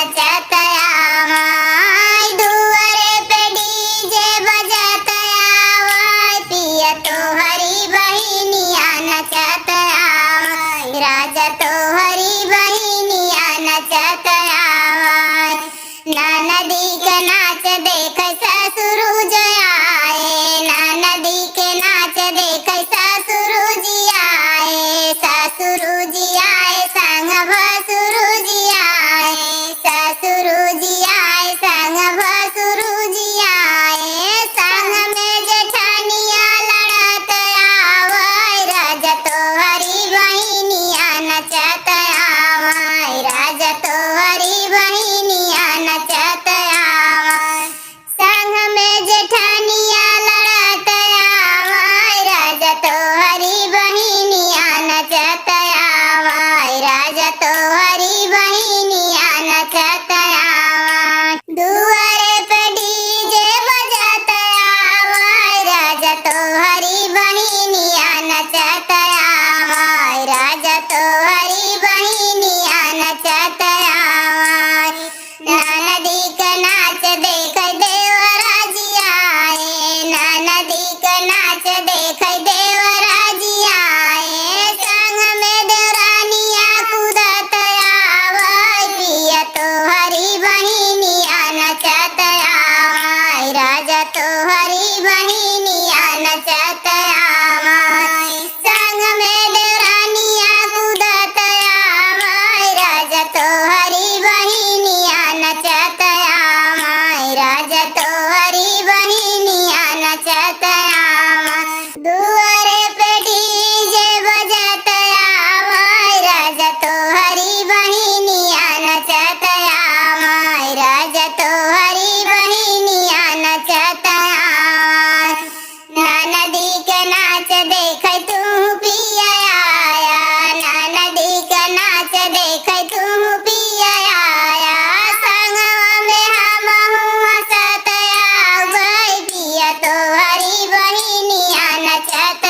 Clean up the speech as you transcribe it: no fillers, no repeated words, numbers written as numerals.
नचत आवाय, दुआरे पे डीजे बजत आवाय, पिया तोहरी बहिनिया नचत आवाय, राजा तोहरी बहिनिया नचत आवाय। ननदी के नाच देख ससुरुज आए, ननदी के नाच देख ससुरुज आए, ससुरुज आए संग भसुरुज आए, ससुरुज आए संग भसुरुज आए, संग में जेठानिया लड़त आवाय, राजा तोहरी बहिनिया नचत आवाय, राजा तोहरी बहिनिया नचत आवाय, संग में जेठानिया लड़त आवाय, राजा तोहरी बहिनिया नचत आवाय, राजा तोहरी बहिनिया नचत आवाय। दुआरे पे डीजे बजत आवाय, राजा तोहरी बहिनिया नचत आवाय, राजा तोहरी बहिनिया नचत आवाय। ननदी के नाच देख देवराज आए, ननदी के नाच देख देवराज आए, संग में देवरानिया कूदत आवाय, पिया तोहरी बहिनिया नचत आवाय, राजा तोहरी बहिनिया नचत आवाय, संग में देवरानिया कूदत आवाय, राजा तोहरी बहिनिया नचत आवाय, राजा तोहरी बहिनिया नचत आवाय। दुआरे पे डीजे बजत आवाय, राजा तोहरी बहिनिया नचत आवाय, राजा तोहरी बहिनिया नचत आवाय। ननदी के नाच देख तू पिया आया, ननदी के नाच देख तू पिया आया, संगवा में हमहु हंसत आवाय, पिया तोहरी बहिनिया नचत